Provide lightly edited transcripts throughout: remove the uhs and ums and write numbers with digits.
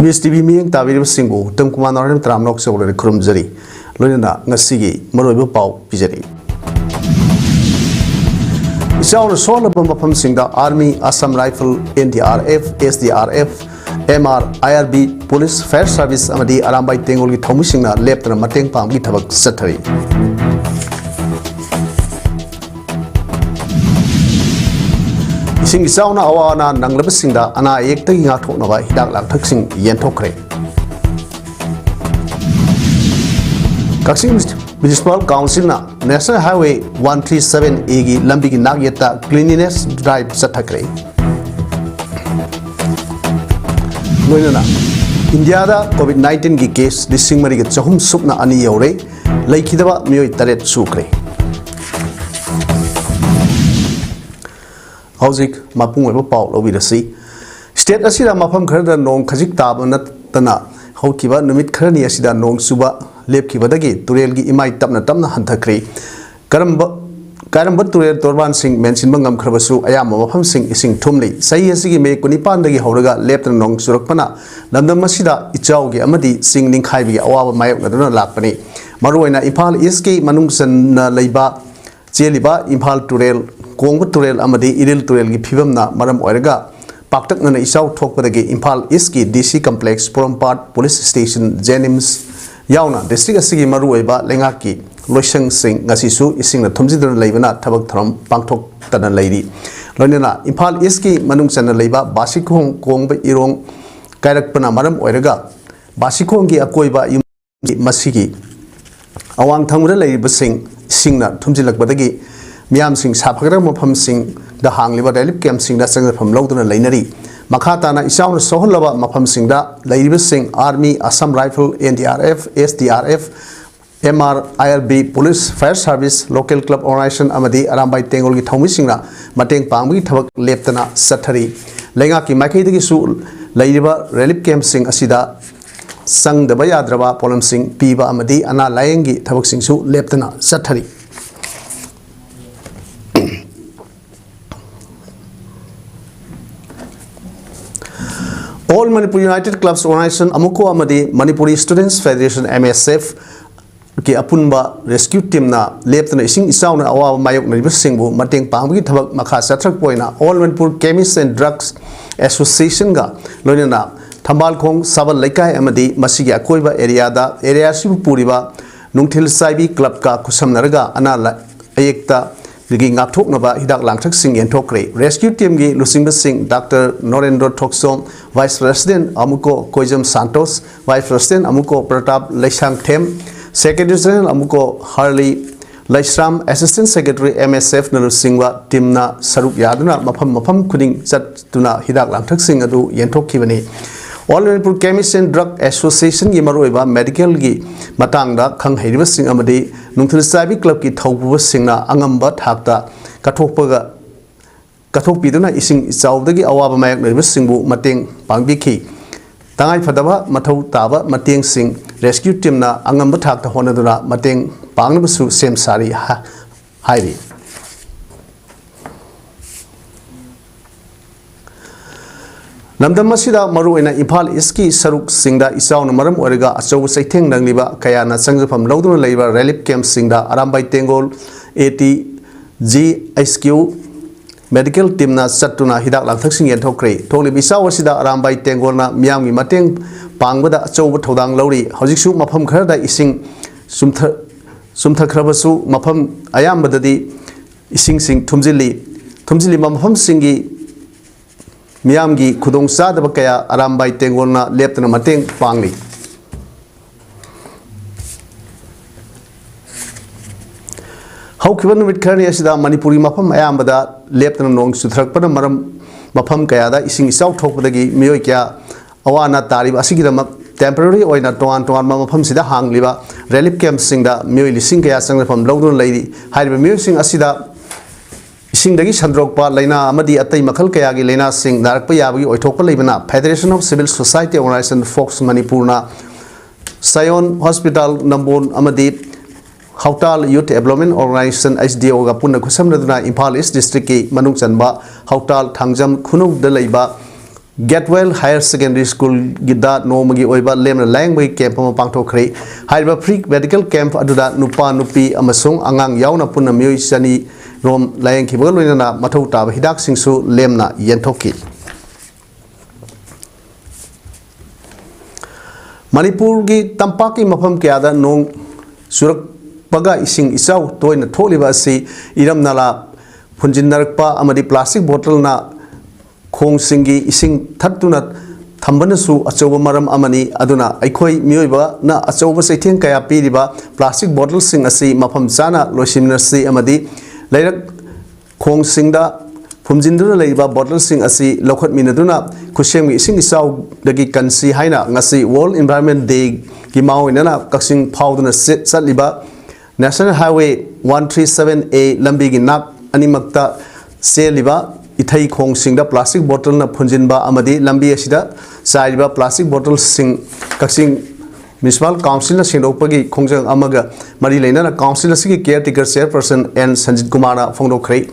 Miss TV Ming Tavi Single, Tum Kumana and Tramnox over the Krumzeri, Luna, Nasigi, Morobo Pau, Pizeri. It's our solo bomb sing the Army, Assam Rifle, NDRF, SDRF, MR, IRB, Police, Fire Service, Amadi, Arambai Tengoli, Tomisina, left and Mateng Pam, Gitabak, Satari. Sing Sauna Awana, Nanglabassinda, and I ate taking out Nova, Hidak Tuxing, Yentokre. Kaxing Municipal Council, National Highway 137 Egi, Lambigi Nagyeta, Cleanliness Drive Satakre. India COVID-19 case, the Singmari Chahum Supna Ani Yore, Lake Hidava, Mio Taret Sukre. Housic, Mapung Pau over the sea. State Asida Mapam Kerda non Kajik Tabanat Tana, Hokiva, Numit Kerni Asida non Suba, Lepkivadagi, Turelgi Imai Tamna Tamna Hantakre, Karamba Turel Torban Sing, mentioned Bangam Kravasu, Ayama Mapam Sing, Sing Tumli, Sayasigi make Kunipandagi Horaga, Lepton non Surakpana, London Masida, Ichaugi, Amadi, Sing Ninkhaibi, Awa Mayo Naduna Lapani, Maruena Impal Iski, Manungsan Laiba, Jeliba, Impal Turel. Kongo Turel Amadi Idil Turel Pivamna Maram Oirega Paktak Nana Isau Talk with the Impal Iski DC Complex Purampart Police Station Jenims Yauna District Asigi Marueba Lengaki Loshang Sing Nasisu Ising the Tumzidon Levana Tabak Tram Pangtok Tana Lady Lonina Impal Iski Manung Sana Leba Basikong Kongba Irong Kairak Pana Maram Oirega Basikongi Akoiba Masiki Awang Tamura Lady Sing Singna Tumzilak Badagi Miam Sing Sapagam Mopam Sing, the Hang Liver Delip Cam Sing that sang from Lodon and Lanary. Makatana Isao Soholava Mapam Sing da, Lady Sing, Army, Assam Rifle, NDRF, SDRF, MR, IRB, Police, Fire Service, Local Club Organization, Amadi, Arambai Tengoli Tomisina, Mateng Pambi Tabak Leptana, Satari, Lengaki Makiti Su, Ladiva, Relip Cam Sing Asida, Sang the Bayadrava, Polam Sing, Piba Amadi, Anna Layangi, Tabak Sing Su, Leptana, Satari. All Manipur United Clubs Organization Amuko Amadi Manipuri Students Federation MSF ke Apunba Rescue Team na Leptana Ising Isauna Awa Mayok na Singbu Mateng Panggi Tabak Makha Satrak Poina All Manipur Chemists and Drugs Association ga Loinana Tambal Kong Sabal Lekai Amadi Masigi Akoiba area Sibu Puriba Nungtil Saibi Club ka Kusam Naraga Anala Ayekta Ligi Ngatok Nova Hidak Langtak Sing and Tokre. Rescue Team Gi Lusing Sing, Dr. Norendra Toksom, Vice President Amuko Koijam Santos, Vice President Amuko Pratap Leshang Tem, Secretary General Amuko Harley Leshram, Assistant Secretary MSF Nalusingwa, Timna Sarup Yaduna, Mapam Kuding Sat Tuna Hidak Langtak Sing Adu Yentok Kivani. All Manipur Chemists and Drug Association gi Maruiba Medical gi Matangda Kang Heriba Sing Amadi Nungtil Sabi Club ki Taubu Singna Angamba Takta Katokpaga Katokpiduna Ising Saudagi Awaba Mayak Singbu Mateng Pangbiki Tangai Fadaba Matau Taba Mateng Sing Rescue Team na Angamba Takta Honaduna Mateng Pangnabasu Sem Sari Highway. Lamdam Masida Maruina Impal Iski Saruk Singda Isau Namaram Orega Aso Saiteng Nangliba Kayana Sangapam Lodun Labor Relip Camp Singda Arambai Tengol 80 GSQ Medical Team na Satuna Hidak Langtaksing and Tokre Toli Bisau Sida Arambai Tengolna Miami Mateng Pangwada Aso Todang Lori Hosisu Mapam Kerda Ising Sumta Krabasu Mapam Ayambadadi Ising Sing Tumzili Mapam Singi Miamgi Kudong Sada Bakaya Arambai Tengolna Leptana Mateng Pangli. How Kivan with Kerni Asida Manipuri Mapam Ayambada Leptana Nong Sutrakpada Maram Mapam Kayada Ising South Topagi Miokia Awana Tarib Asigidamak temporary or in a Toan Mapam Sida Hang Liva Relip Camp Singda Mio Singaya Sang from Lodon Lady Hide Musing Asida Sing the Shandrokpa, Lena, Amadi, Atay Makal Kayagi, Lena Sing, Narpayavi, Oitopa Libana, Federation of Civil Society Organization, Fox Manipurna, Sion Hospital, Nambon, Amadi, Hautal Youth Development Organization, SDO, Gapuna Kusamna, Impal East District, Manung Sanba, Hautal, Tangjam, Kunu, the Laiba, Getwell Higher Secondary School Gida Nomagi Oiba Lemna Language Camp Pangtokri Haiba Free Medical Camp Aduda Nupa Nupi Amasung Angang Yauna Puna Mui Sani Rom Lang Kibolina Matota Hidak Singsu Lemna Yentoki Manipur gi Tampaki Mapam Kiada Nong Surak Paga Ising Isau Toina Toliba Si Iram Nala Punjinarakpa Amadi plastic bottle na Kong Singi Ising Tatuna Tambanasu Achoba Maram Amani Aduna Aikoi Mioiba na Achoba Satin Kaya Piriba plastic bottle sing asi Mapam Sana Loshimna Si Amadi Lairak Kong Singda Pumjinduna Laiba bottle sing asi Lokot Minaduna Kushem Ising Isau Dagi Kansi Haina Ngasi World Environment Day Gimau Inana Kaksing Powduna Satliba National Highway 137A Lambigi Nak Animakta Seliba Ithai Kong Singda plastic bottle na Punjinba Amadi Lambi Asida Saiba plastic bottle sing Kaksing Municipal Council na Sindopagi Kongjang Amaga Marilena Council Sigi Caretaker Chairperson and Sanjit Kumara Fondo Kray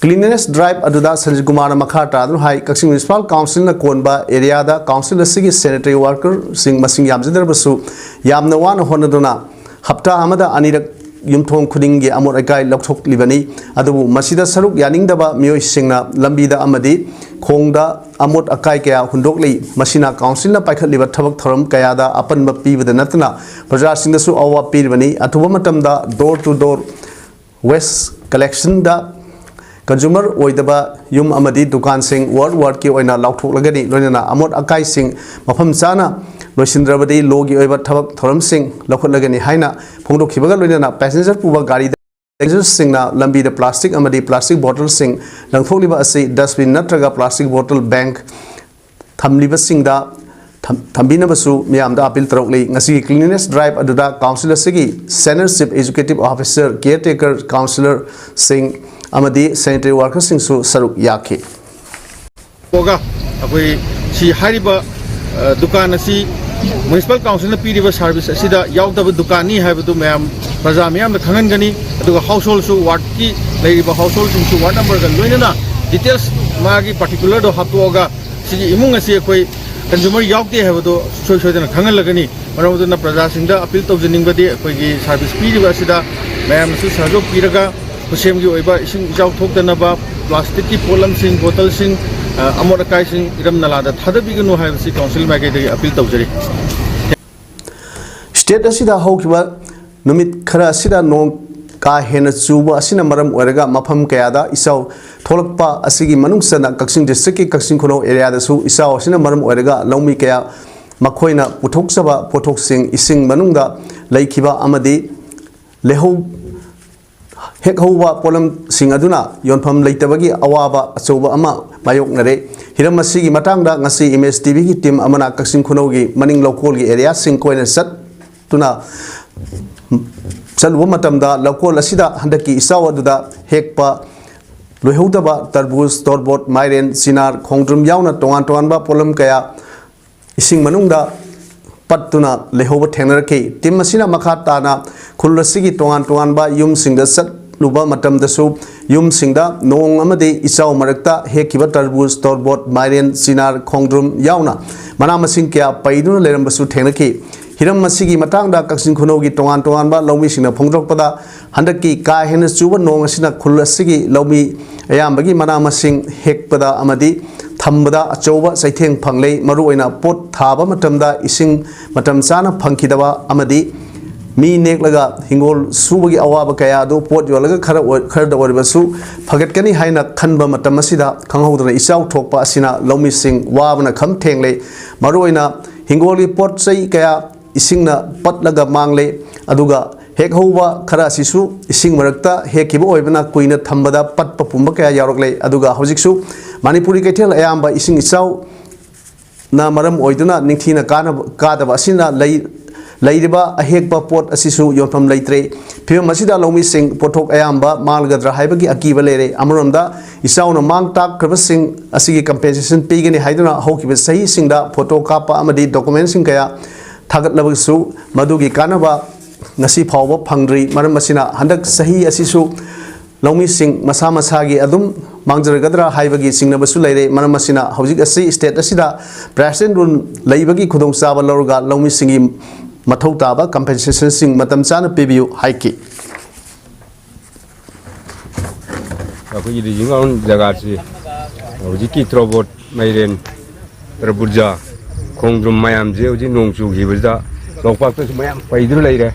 Cleanliness Drive Aduda Sanjit Kumara Makhata Hai Kaksing Municipal Council na Konba area da Council Sigi Sanitary Worker Sing Masing Yamjidar Basu Yamna Wan Honaduna Hapta Amada Anirak Yumthong Kudingi Amor Akai Lokthok Libani Adu Masida Saruk Yaningdaba Mio Singna Lambida Amadi Kongda Amot Akai Kaya Hundokli Masina Council na Paikhat Liba Thabak Thoram Kayada Apan Mapi with the Natana Praja Sindasu Awa Pirvani Atuamatamda door to door West collection da Consumer Oidaba Yum Amadi Dukan Sing World War Ki Oina Lokthok Lagani Lonana Amot Akai Sing Mafam Sana Losindrabadi Logi Oiba Thabak Thoram Sing Lokot Lagani Haina Pongdo Kibaga Lonana passenger Puba Gari Singna Lambi the plastic Amadi plastic bottle sing Langfoliba Asi Dustbin Natraga plastic bottle bank Tamliba Singda Tambina Basu Miam da Apil Trokli Nasi Cleanliness Drive Aduda Councillor Sigi Seniorship Executive Officer Caretaker Councillor Sing Amadi Sanitary Worker Sing Su Saruk Yaki Poga Akoi Si Hariba Dukan Asi Municipal Council na piriba service asida yaudaba dukani haibadu mayam praja mayam na khangangani aduga household su ward ki leiba household sing su ward number ga loinana details magi particular do haptoga sigi imung asi koi consumer yaukte haibadu soi soi na khangalagani maramdu na praja singda appeal tawjaningbadi koi gi service piriba asida mayam su sajo piraga kusem gi oiba ising jaw thokdanaba plastic ki polam sing bottle sing Amor Akai Sing Iram Nalada Thadabiganu Haibasi Council Magadi appeal Tawjari State Asida Hokiba Numit Kara Sida no Ka Hena Chuba Asina Maram Oraga Mapam Kayada Isau Tolakpa Asigi Manungsana Kaksing District Kaksing Kono area da su Isau Asina Maram Oraga Lomi Kaya Makoina Putoksaba Potok Sing Ising Manungda Laikiba Amadi Leho Hek Hova Polam Sing Aduna Yonpam Laitabagi Awaba Asoba Ama Mayok Nare Hiramasi Matanga Ngasi MS TV team Amana Kaksing Kunogi Maning local area Sing Koina Sat Tuna Salwamatamda local Asida Handaki Isawa Duda Hekpa Luhudaba Tarbus Torbot Myren Sinar Kongdrum Yauna Tongan Tonganba Polam Kaya Ising Manungda Patuna Lehova Tenarki Tim Masina Makatana Kulasigi Tongan Tonganba Yum Sing the Sat Luba Matam the Soup Yum Singda Nong Amadi Isau Marakta Hekiba Tarbus Torbot Myren Sinar Kongdrum Yauna Manamasing Kya Paiduna Lerambasu Tenaki Hiram Masigi Matanga Kaksin Kunogi Tongan Tonganba Lomi Sina Pongdokpada Handaki Ka Henas Juba Nong Sina Kulasigi Lomi Ayambagi Manamasing Hekpada Amadi Thambada Achoba Saiteng Panglei Maruina Pot Thaba Matamda Ising Matam Sana Pankidaba Amadi Mi Neklaga Hingol Subagi Awaba Kayado Port Yolaga Karda Waribasu Pagatkani Haina Kanba Matamasida Kanghodana Isau Tokpa Asina Lomi Sing Wabana Kam Tengle Maruina Hingoli Port Say Kaya Isingna Patlaga Mangle Aduga Hek Hova Kara Sisu Ising Marakta Hekibo Oibana Queen Tambada Pat Papumba Kaya Yarokle Aduga Hojiksu Manipuri Ketel Ayamba Ising Isau Na Maram Oiduna Nintina Kada Basina Laiba Ahekba Port Asisu Yonpam Laitre Pio Masida Lomi Sing Potok Ayamba Malgadra Haibagi Akiba Lere Amaronda Isauna Mang Tak Krabasing Asigi Compensation Pigani Haiduna Hoki Sahi Singda Poto Kapa Amadi Documenting Kaya Tagat Labasu Madugi Kanaba Nasi Power Pangri Maramasina Handak Sahi Asisu ꯂꯧꯃꯤꯁꯤꯡ ꯃꯁꯥ ꯃꯁꯥꯒꯤ ꯑꯗꯨꯝ ꯃꯥꯡꯖꯔꯒꯗ꯭ꯔꯥ ꯍꯥꯏꯕꯒꯤ ꯆꯤꯡꯅꯕꯁꯨ ꯂꯩꯔꯦ ꯃꯔꯝ ꯑꯁꯤꯅ ꯍꯧꯖꯤꯛ ꯑꯁꯤ state ꯑꯁꯤꯗ ꯄ꯭ꯔꯥꯏꯁ ꯔꯨꯜ ꯂꯩꯕꯒꯤ ꯈꯨꯗꯣꯡꯆꯥꯕ ꯂꯧꯔꯒ ꯂꯧꯃꯤꯁꯤꯡꯒꯤ ꯃꯊꯧ ꯇꯥꯕ ꯀꯝꯄꯦꯟꯁꯦꯁꯟꯁꯤꯡ ꯃꯇꯝ ꯆꯥꯅ ꯄꯤꯕꯤꯌꯨ ꯍꯥꯏꯈꯤ ꯑꯩꯈꯣꯏꯒꯤ ꯔꯤꯖꯤꯡ ꯖꯒꯥꯁꯤ ꯍꯧꯖꯤꯛꯀꯤ ꯇ꯭ꯔꯣꯕꯣꯠ ꯃꯩꯔꯦꯟ ꯇꯔꯕꯨꯖꯥ ꯈꯣꯡꯗ꯭ꯔꯨꯝ ꯃꯌꯥꯝꯁꯦ ꯍꯧꯖꯤꯛ ꯅꯣꯡ ꯆꯨꯈꯤꯕꯁꯤꯗ ꯂꯧꯄꯥꯛꯇꯁꯨ ꯃꯌꯥꯝ ꯄꯩꯗꯨꯅ ꯂꯩꯔꯦ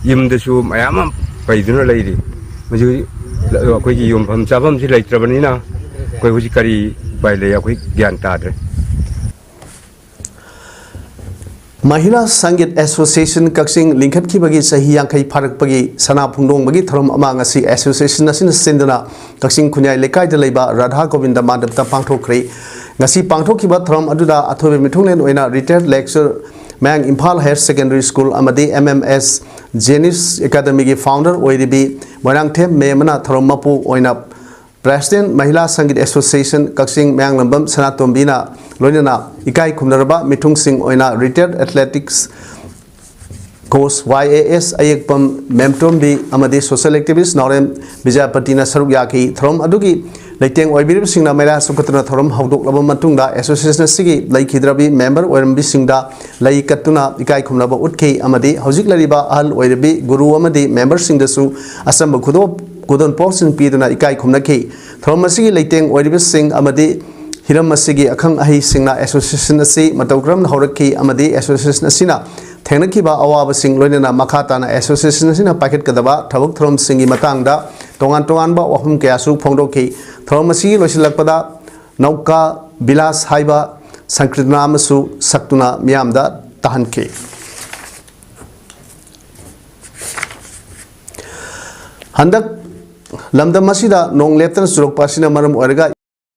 ꯌꯨꯝꯗꯁꯨ ꯃꯌꯥꯝ ꯑꯃ ꯄꯩꯗꯨꯅ ꯂꯩꯔꯤ ꯃꯁꯤ ꯑꯩꯈꯣꯏꯒꯤ ꯌꯣꯟꯐꯝ ꯆꯥꯐꯝꯁꯤ ꯂꯩꯇ꯭ꯔꯕꯅꯤꯅ ꯑꯩꯈꯣꯏ ꯍꯧꯖꯤꯛ ꯀꯔꯤ ꯎꯄꯥꯏ ꯂꯩ ꯑꯩꯈꯣই ꯒ꯭ꯌꯥꯟ ꯇꯥꯗ꯭ꯔꯦ ꯃꯍꯤꯂꯥ ꯁꯪꯒꯤꯠ ꯑꯦꯁꯣꯁꯤꯌꯦꯁꯟ ꯀꯛꯆꯤꯡ ꯂꯤꯡꯈꯠꯈꯤꯕꯒꯤ ꯆꯍꯤ 50 ꯐꯥꯔꯛꯄꯒꯤ ꯁꯅꯥ ꯐꯣꯡꯗꯣꯡꯕꯒꯤ ꯊꯧꯔꯝ ꯑꯃ ꯉꯁꯤ ꯑꯦꯁꯣꯁꯤꯌꯦꯁꯟ ꯑꯁꯤꯅ ꯁꯤꯟꯗꯨꯅ ꯀꯛꯆꯤꯡ ꯈꯨꯟꯌꯥꯏ ꯂꯩꯀꯥꯏꯗ ꯂꯩꯕ ꯔꯥꯙꯥ ꯒꯣꯕꯤꯟꯗ ꯃꯥꯟꯗꯞꯇ ꯄꯥꯡꯊꯣꯛꯈ꯭ꯔꯦ ꯉꯁꯤ ꯄꯥꯡꯊꯣꯛꯈꯤꯕ ꯊꯧꯔꯝ ꯑꯗꯨꯗ ꯑꯊꯣꯏꯕ ꯃꯤꯊꯨꯡꯂꯦꯟ ꯑꯣꯏꯅ ꯔꯤꯇꯥꯌꯔꯗ ꯂꯦꯛꯆꯔ ꯃꯌꯥꯡ ꯏꯝꯐꯥꯜ ꯍꯥꯌꯔ ꯁꯦꯀꯦꯟꯗꯔꯤ ꯁ꯭ꯀꯨꯜ ꯑꯃꯗꯤ MMS ꯖꯦꯅꯤꯁ ꯑꯦꯀꯥꯗꯃꯤꯒꯤ ꯐꯥꯎꯟꯗꯔ ꯑꯣꯏꯔꯤꯕꯤ ꯃꯣꯏꯔꯥꯡꯊꯦꯝ ꯃꯦꯝꯅ ꯊꯧꯔꯝ ꯃꯄꯨ ꯑꯣꯏꯅ President Mahila Sangit Association Kakching Mayanglambam Sanatombina Loinana Ikai Khumnaraba Mitung Singh Oina Retired Athletics Coach YAS Ayekpam Memtombi Amadi Social Activist Norem Bijapatina Sarugyaki Throm Adugi Laiteng Oibirib Singna Mera Sukatuna Thorom Haudok Laba Matungda Association Sigi Laikhidrabi member Oirumbi Singda Lai Katuna Ikai Khumnaba Utki Amadi Hauzik Lariba Al Oiribi Guru Amadi member Singdasu Asamba Kudo Kudon Portion Piduna Ikai Khumnaki Thomasi Laiteng Oiribis Singh Amadi Hiram Masigi Akang Ahi Singna Association Asi Matogram Horaki Amadi Association Asina Tenakiba Awaba Singh Loinana Makatana Association Asina Paket Kadaba Tabuk Throm Singi Matangda Tongan Tonganba Wahum Kiasu Pongdoki Thomasi Losilakpada Nauka Bilas Haiba Sankritna Amasu Saktuna Miamda Tahanki Handak Lamdam Masida Nong Lepton Surok Pasina Maram Orga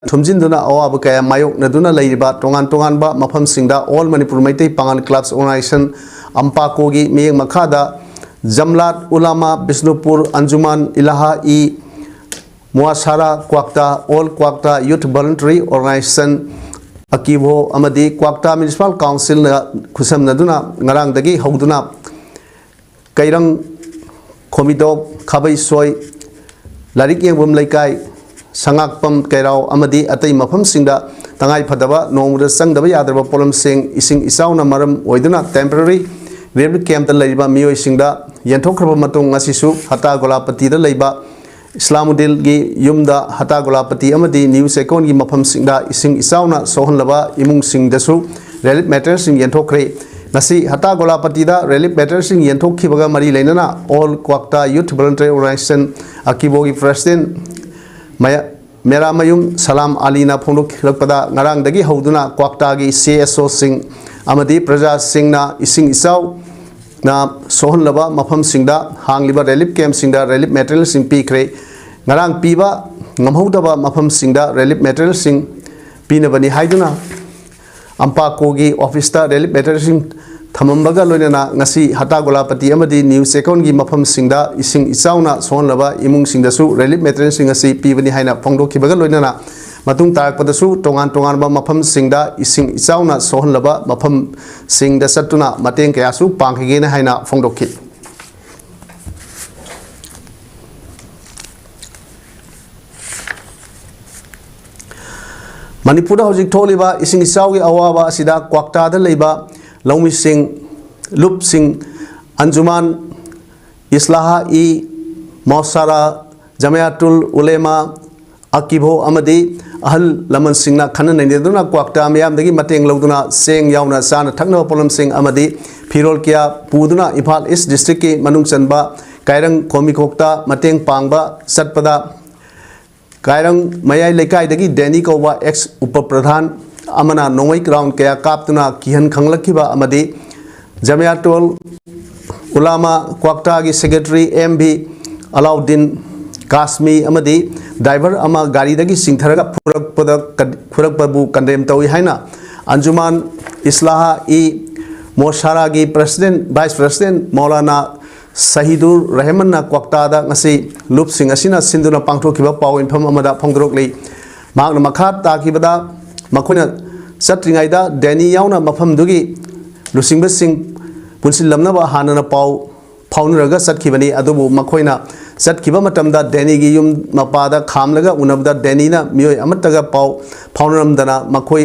Tumjinduna Awabaka Mayok Naduna Ladiba Tongan Tonganba Mapam Singda All Manipur Maitei Pangan Clubs Organization Ampa Kogi Meyeng Makada Jamlat Ulama Bisnupur Anjuman Ilaha E Muasara Kwakta All Kwakta Youth Voluntary Organization Akibo Amadi Kwakta Municipal Council Kusam Naduna Ngarang Dagi Hauduna Kairang Komidok Kabai Soy Larik Yengwam Laikai Sangakpam Kairao Amadi Atai Mapam Singda Tangai Padaba Nomura Sangdaba Yadraba Polam Sing Ising Isauna Maram Oiduna Temporary Rehabilit Camp Laiba Miyoi Singda Yentokraba Matung Asisu Hata Golapati the Laiba Islamudil Gi Yumda Hata Golapati Amadi New Second Gi Mapam Singda Ising Isauna Sohan Laba Imung Sing Dasu Relic Matters in Yentokre Nasi Hata Golapati da Relic Matters in Yentoki Baga Mari Lenana All Kwakta Youth Voluntary Organization Akibogi President Mera Mayum Salam Alina Ponduk Lakpada Narang Dagi Hauduna Kwaktagi CSO Singh Amadi Praja Singh na Ising Isau na Sohon Laba Mapam Singda Hang Liba Relief Camp Singda Relief Material Sing Pikre Narang Piba Ngamhodaba Mapam Singda Relief Material Sing Pinabani Haiduna Ampa Kogi Office da Relief Material Sing Thamambaga Loinana Ngasi Hata Golapati Amadi New Second Gi Mapam Singda Ising Isauna Sohon Laba Imung Singdasu Relief Material Sing Asi Pibani Haina Pongdokibaga Loinana Matung Tarakpadasu Tongan Tonganba Mapam Singda Ising Isauna Sohon Laba Mapam Singda Satuna Mateng Kayasu Pangkigena Haina Pongdoki Manipura Hojik Toliba Ising Isaugi Awaba Sida Kwakta da Leiba Laumi Singh Lup Singh Anjuman Islaha E Mausara Jamiatul Ulema Akibo Amadi Ahal Laman Singna Khanan Niduna Kwakta Miam Dagi Mateng Lauduna Seng Yauna Sana Thakna Polam Singh Amadi Pirol Kia Puduna Imphal East District Ki Manung Chanba Kairang Komikokta Mateng Pangba Satpada Kairang Mayai Lekai Dagi Deni Kowa ex Upapradhan Amana Nongoi Ground Kaya Kaptuna Kihan Khanglakiba Amadi Jamiatul Ulama Kwakta Gi Secretary MB Alauddin Kasmi Amadi Driver Ama Gari Dagi Singtharaga Purakpabu Kandem Tawi Haina Anjuman Islaha E Moshara Gi President Vice President Maulana Sahidur Rahman Kwakta da Ngasi Lup Singh Asina Sinduna Pangthokiba Pau Infam Amada Phongdorokli Magna Makhat Takibada Makhuna Satringaida Deni Yauna Mafam Dugi Lusingba Singh Punsil Lamnaba Hanana Pau फाउनरगा चटखिबनी अदुबु मखोइना चटखिबा मतमदा डेनीगी युम मपादा खामलगा उनबदा डेनीना मियोय अमतगा पाउ फाउनरमदना मखोइ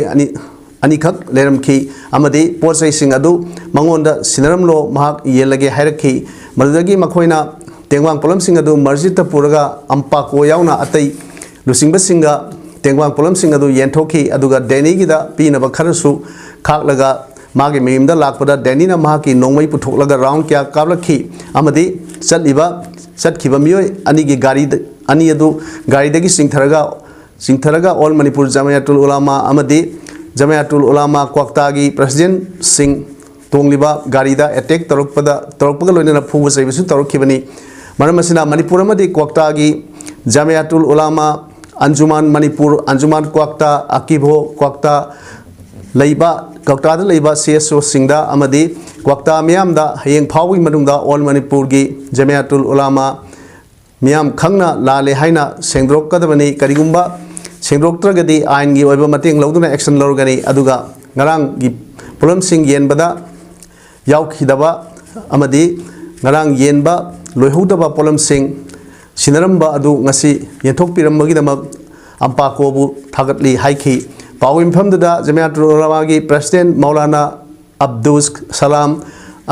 अनिखक लेरमखी अमदी पोचैसिंग अदु मंगोंदा सिनरमलो महाक येलगे हायरखी मदुदगी मखोइना टेंगवांग पोलमसिंग अदु मस्जिद पुरगा अम्पा को यावना अतै लुसिंगबसिंगा टेंगवांग पोलमसिंग अदु येंथोखी अदुगा डेनीगिदा पीनबा खरसु खाकलगा मागे मेमदा लाकपदा डेनीना महाकी नोंमै पुथोकलगा राउंड क्या काबलखी अमदी चटखिबा मियोय अनिगी गाड़ी अनी अदु गाड़ीदगी सिंथरगा ऑल मणिपुर जमायतुल उलामा अमदी जमायतुल उलामा क्वाक्तागी प्रेसिडेंट सिंह तोंगलिबा गाड़ीदा अटैक तौरपगा लोइना फुबा चैबसु तौरखिबनी मरम असिना मणिपुर अमदी क्वाक्तागी जमायतुल उलामा अंजुमान मणिपुर अंजुमान क्वाक्ता अकीभो क्वाक्ता लैबा क्वाक्तादा लैबा सीएसओ सिंगदा अमदी क्वाक्ता मियामदा हयेंग फाउगी मनुंगदा ऑल मणिपुर की जमायतुल उलामा मियाम खंगना लाले हाइना सेंद्रोकदबनी करिगुंबा सेंद्रोक्त्रगदी आइन की ओइबा मतेंग लौदुना action लौरगनी अदुगा ngarang gi polam sing yenbada yaukidaba amadi ngarang yenba loihudaba polam sing sinaramba adu ngasi yenthok pirambagidama ampa ko bu thagatli haiki pawim phamda jamiatul ulama gi president maulana abdus salam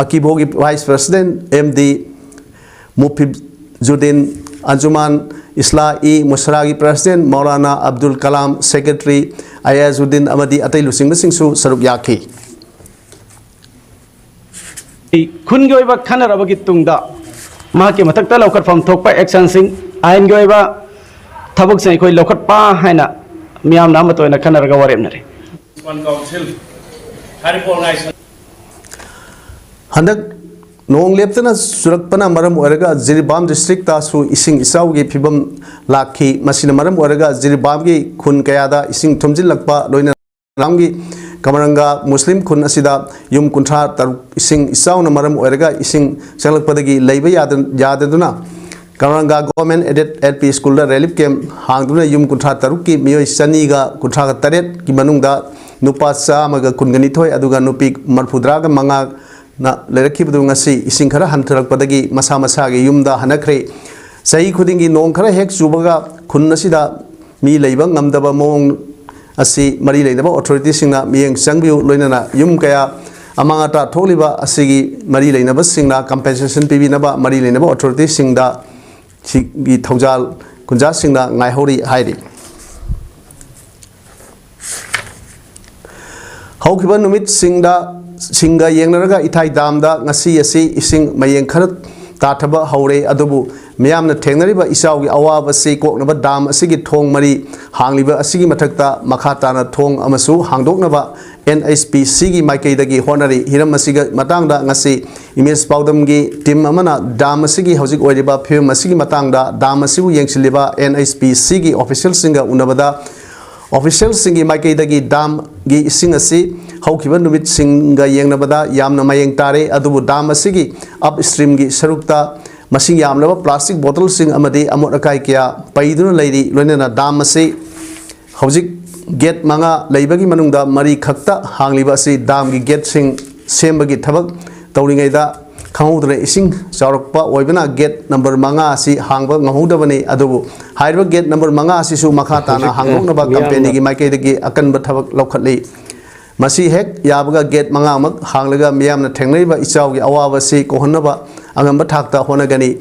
akibo gi vice president md mufib judin anjuman Isla-i Musragi President Maulana Abdul Kalam Secretary Ayazuddin Amadi Atai Lusing Singsu Saruk Yaki Kun Goiba Kanarabagi Tungda Maki Matakta Lokat from Tokpa Action Sing Ain Goiba Tabuk Sai Koi Lokat Pa Haina Miam Namato in a Kanaraga Waremnary. One council Haripol Handak Nong leptana surakpana maram oraga Jiribam district tasu ising isaw gi phibam lakhi masina maram oraga Jiribam gi khun kayada ising thumjil lakpa loina ramgi kamaranga muslim khun asida yum kunthra tar ising isaw na maram oraga ising changlakpadagi leiba yadaduna kamaranga government aided LP school da relief camp hangduna yum kunthra taruk ki miyoi sani ga kunthra ga taret ki manungda nupa sa maga kungani thoi aduga nupi marfudra ga manga na lerakibdu ngasi ising khara hanthrakpadagi masa masa gi yumda hanakre sahi khudingi nong khara hek subaga khunnasida mi leiba ngamdaba mong asi mari leidaba authority singna miyeng changbiu loinana yum kaya amanga ta tholiba asigi mari leinaba singna compensation pibinaba mari leinaba authority singda gi thaujal kunja singna ngaihori hairi haukiba numit singda Singa yengnaraga itai damda ngasi asi ising mayeng kharat tathaba haure adubu miyamna thengnariba isau gi awaba se koknaba dam asigi thong mari hangliba asigi mathakta makhata na thong amasu hangdoknaba NHPC gi maikaidagi honari hiram asiga matangda ngasi image PAODAM gi team amana dam asigi hojik oiriba film asigi matangda dam asibu yengsiliba NHPC gi official singa unabada official singi maikaidagi dam gi ising asi haukiba numit singa yengnabada yamna mayeng tare adubu dam asigi upstream gi sarukta masing yamlaba plastic bottle sing amadi amot akai kya paiduna leiri loinana dam asi hojik gate manga leibagi manungda mari khakta hangliba asi dam gi gate sing sembagi thabak tawringaida khangudre ising chaurokpa oibana gate number manga asi hangba ngahudabani adubu haiba gate number manga asi su makha tana hangloknaba company gi maikaidagi akanba thabak lokhatli masi hek yabaga gate manga mak hanglaga miyamna thengnaiba ichau gi awaba si kohonnaba angamba thakta honagani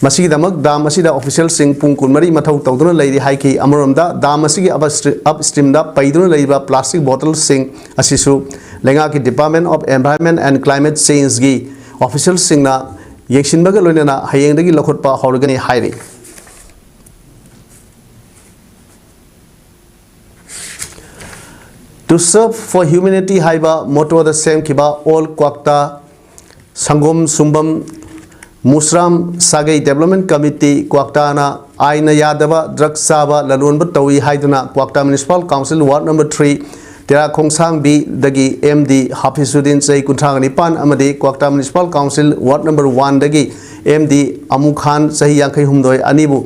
masi damak dam asida official sing pung kunmari mathau tawduna leiri haiki amoromda dam asigi upstream da paiduna leiba plastic bottle sing asisu lenga ki Department of Environment and Climate Change gi official sing na yekshinbaga loinana hayengdagi lokhotpa horgani hairi To serve for humanity haiba motto the same kiba all kwakta sangom sumbam musram sagai development committee kwakta na aina yadaba drug saba lalunba tawi haiduna kwakta municipal council ward number 3 tera khongsang b dagi md Hafisuddin Chai kunthang nipan amadi kwakta municipal council ward number 1 dagi md Amu Khan sahi yankai humdoi anibu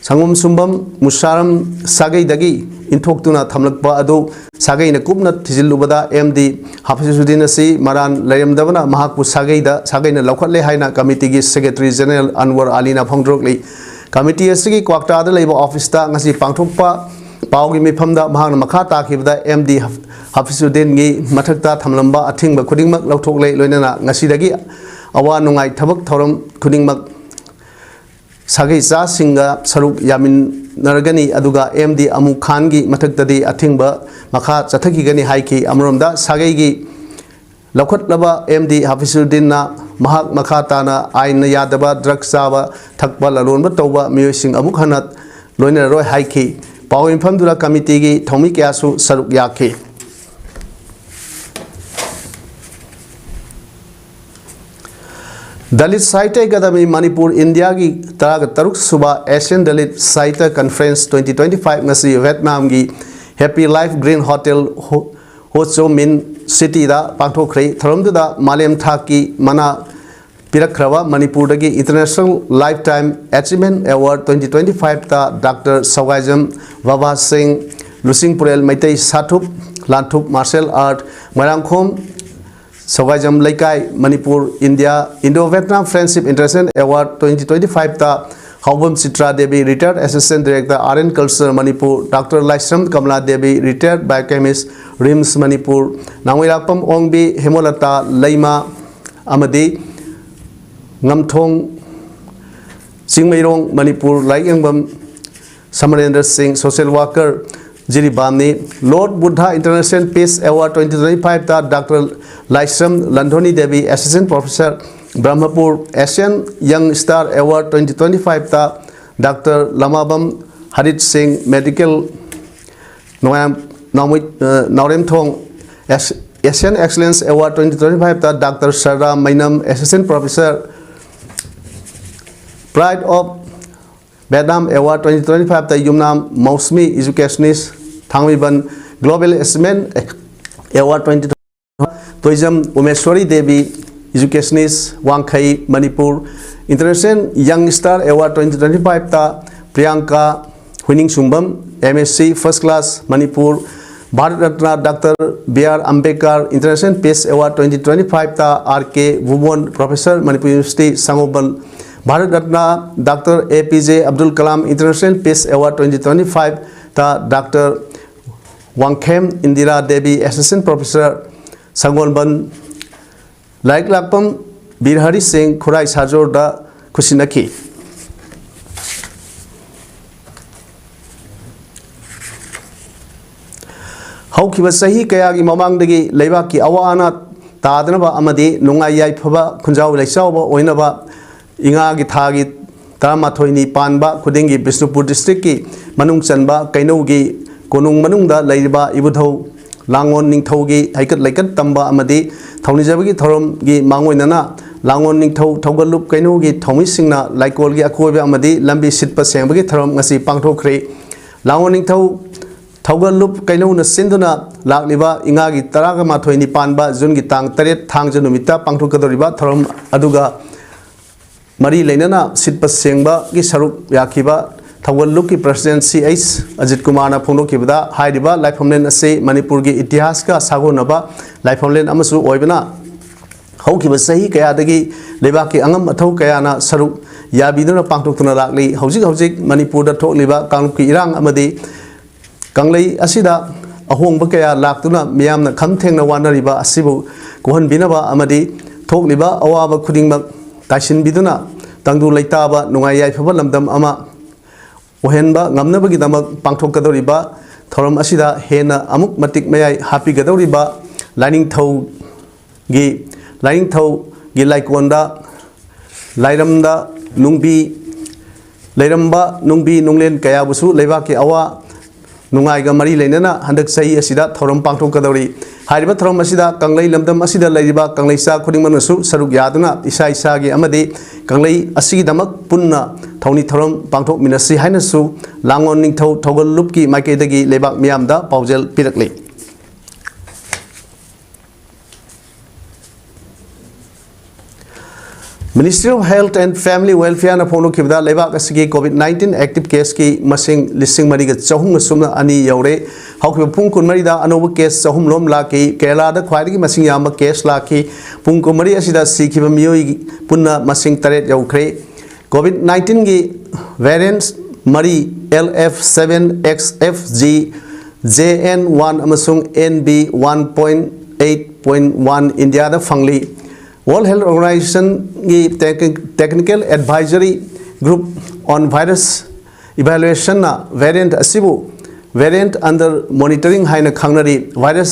Sangum Sumbam Musaram Sagai Dagi Intokuna Tamlakpa Adu Sagai Nakupna Tizilubada MD Hafizudinasi Maran Layam Davana Mahaku Sagaida Sagai Lokale Haina Committee Secretary General Anwar Alina Pongdrokli Committee Sigi Kwakta the Labor Office Ngasi Pangtokpa Paugi Mipamda Mahana Makata Kibda MD Hafizudin Gi Matakta Tamlamba Atingba Kudingmak Lautokle Lunana Ngasidagi Awa Nungai Tabak Torum Kudingmak Sagai Sa Singa Saruk Yamin Naragani Aduga MD Amu Khan gi Mataktadi Atingba Makha Chataki Gani Haiki Amrumda Sagai gi Lokot Laba MD Hafizudinna Mahak Makatana Aina Yadaba Drug Sava Takba Lalon Batoba Musing Amukhanat Loina Roy Haiki Pawin Famdula Committee gi Tomi Kyasu Saruk Yaki Dalit Sahitya Academy Manipur India gi Taraga Taruk Suba Asian Dalit Sahitya Conference 2025 ngasi Vietnam gi Happy Life Green Hotel Ho Chi Minh City da Pangthokre Tharamdu da Malem Thaki Mana Pirakrava Manipur dagi International Lifetime Achievement Award 2025 da Dr. Sawajam Baba Singh Lusing Purel Maitai Sathup Lanthup Martial Art Marangkhom Sawajam Laikai Manipur India Indo-Vietnam Friendship International Award 2025 ta Haubam Chitra Devi Retired Assistant Director RN Culture Manipur Dr. Laisram Kamla Devi Retired Biochemist RIMS Manipur Nangwilapam Ongbi Hemolata Laima Amadi Ngamthong Singmairong Manipur Laikengbam Samarendra Singh Social Worker Jiribamni Lord Buddha International Peace Award 2025 ta Dr. Laisram Landhoni Devi Assistant Professor Brahmapur Asian Young Star Award 2025 ta Dr. Lamabam Harit Singh Medical Naurem Thong Asian Excellence Award 2025 ta Dr. Sarra Mainam Assistant Professor Pride of Vietnam Award 2025 ta Yumnam Mausmi Educationist Thangmiban Global Achievement Award 2025 Toijam Umeshwari Devi Educationist Wangkai Manipur International Young Star Award 2025 ta Priyanka Huining Sumbam MSc First Class Manipur Bharat Ratna Dr. B.R. Ambedkar International Peace Award 2025 ta R.K. Bhumon Professor Manipur University Sangoban Bharat Ratna Dr. APJ Abdul Kalam International Peace Award 2025 ta Dr. Wangkhem Indira Devi Assistant Professor Sangolban Laik Lakpam Birhari Singh Khurai Sajor da Kusinaki Haukiba Sahi Kayagi Mamangdagi Lebaki Awana Tadanaba Amadi Nungai Yaipaba Kunjaw Laisauba Oinaba Ingagi Thagi Taramathoini Panba Kudingi Bisnupur District ki Manung Chanba Kainogi Konung Manungda Laiba Ibudho Langon Ningthogi Haikat Laikat Tamba Amadi Thonijabagi Thorom gi Mangoinana Langon Ningtho Thogalup Kainogi Thomi Singna Laikol gi Akoba Amadi Lambi Sitpa Sembagi Thorom ngasi Pangthokre Langon Ningtho Thogalup Kainona Sinduna Lakliba Ingagi Taraga Mathoini Panba Zungi Tang Taret Thangjanumita Pangthokadoriba Thorom Aduga Mari Lenana Sitpa Sengba gi Saruk Yakiba Thogalup ki Presidency Ace Ajit Kumar na Phongdo Kibada Haidiba Laifamlen ase Manipur gi Itihas ka Sagonaba Laifamlen amasu oibana Haukiba Sahi Kayadagi Lebaki Angam Athau Kayana Saruk Yabiduna Pangtokuna Lakli Hojik Manipur da Thokliba Kangki Irang Amadi Kanglei Asida Ahongba Kaya Laktuna Miyamna Kamthengna Wanariba Asibu Kohan Binaba Amadi Thokliba Awaba Kudingba Tashin Biduna Tangdu Laitaba Nungayai Fabalamdam Ama Ohenba Ngamnabagi Damak Pangtokadoriba Thoram Asida Hena Amuk Matik Mayai Happy Gadoriba Lining Thau Gi Laikwanda Lairamda Nungbi Lairamba Nungbi Nunglen Kayabusu Levaki Awa Nungaiga Mari Lenana Handak Sahi Asida Thoram Pangtokadori Hariba Thoram Asida Kanglei Lamdam Asida Laiba Kanglei Sa Kudingmanasu Saruk Yaduna Isa Isagi Amadi Kanglei Asigi Damak Punna Thoni Thoram Pangtok Minasi Hainasu Langon Ningtho Thogalupki Makedagi Lebak Miamda Paujel Pirakli Ministry of Health and Family Welfare na phone kibda lebak asigi COVID-19 active case ki masing lising mariga chahum sumna ani yaure hawki pung kun mari da anoba case chahum lom la ki Kerala da khwaidagi masing yama case la ki pung kun mari asida sikhiba miyoi punna masing taret yaukre COVID-19 ki variants mari LF7XFG JN1 amasung NB 1.8.1 India da fangli World Health Organization की Technical Advisory Group on Virus Evaluation na variant asibu variant under monitoring haina khangnari virus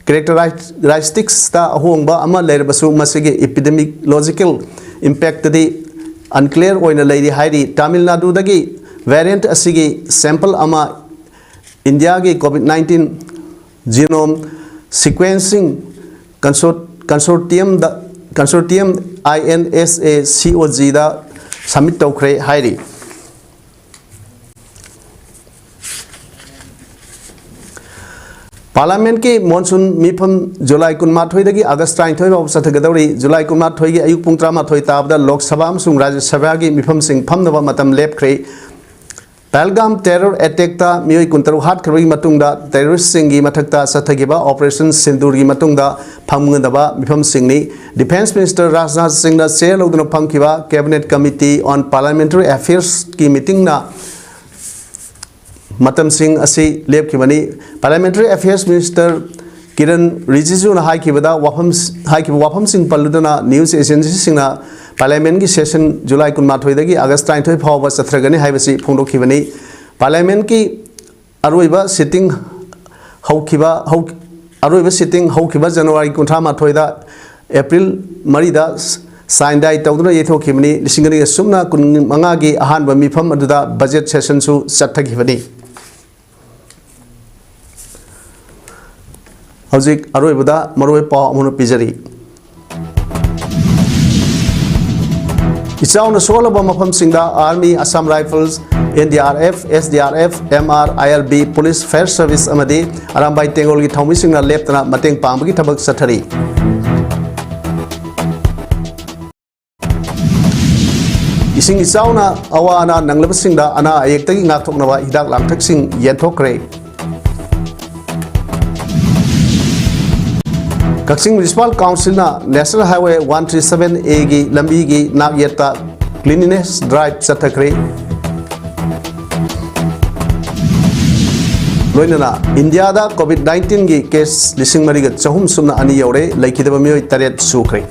characteristics ta ahongba ama leirbasu masigi epidemiological impact di unclear oina leiri hairi Tamil Nadu dagi variant asigi sample ama India ki COVID-19 genome sequencing consortium INSA COG da submit tawkhre hairi Parliament ki monsoon mifam July kunmathoi dagi August 29 baw sathagadori July kunmathoi gi ayuk pung 13 tabda Lok Sabha amsung Rajya Sabha gi mifam sing phamnaba matam lepkhre Pahalgam terror attack ta miyoi kuntaru hat khroi matungda terrorist singi mathakta sathagiba operation sindur gi matungda phamngdaba mifam singni defense minister Rajnath Singh na chair loduna phamkiba cabinet committee on parliamentary affairs ki meeting na matam singh asi lepkhibani parliamentary affairs minister Kiran Rijiju na haikibada wafam sing palludana news agency singna Parliament ki session July kunmathoi dagi August 29 phawba sathragani haibasi phongdokhibani Parliament ki aroiba sitting haukiba January 38 da April 3 da sign dai tawduna yethokhibani lisingani sumna kunmanga gi ahanba mifam aduda budget session su sathagibani Hauzik aroibada maroi paw amuna pijari Ichauna solaba mafam singda Army, Assam Rifles, NDRF, SDRF, MR, IRB, Police Fire Service amadi arambai tengol gi thaumi singna leptana mateng pambagi thabak sathari Ising ichauna awana nanglaba singda ana ayektagi ngathoknaba hidak langthak sing yenthokre Kaksing Municipal Council na National Highway 137A gi lambi gi nagyeta cleanliness drive sathakre loinana India da COVID-19 gi case lising mariga chahum sumna ani yaure laikidaba miyoi taret sukre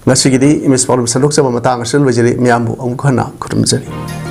ngasigidi image problem sadok chaba matang asel wajeri miyambu amkhana khutumjari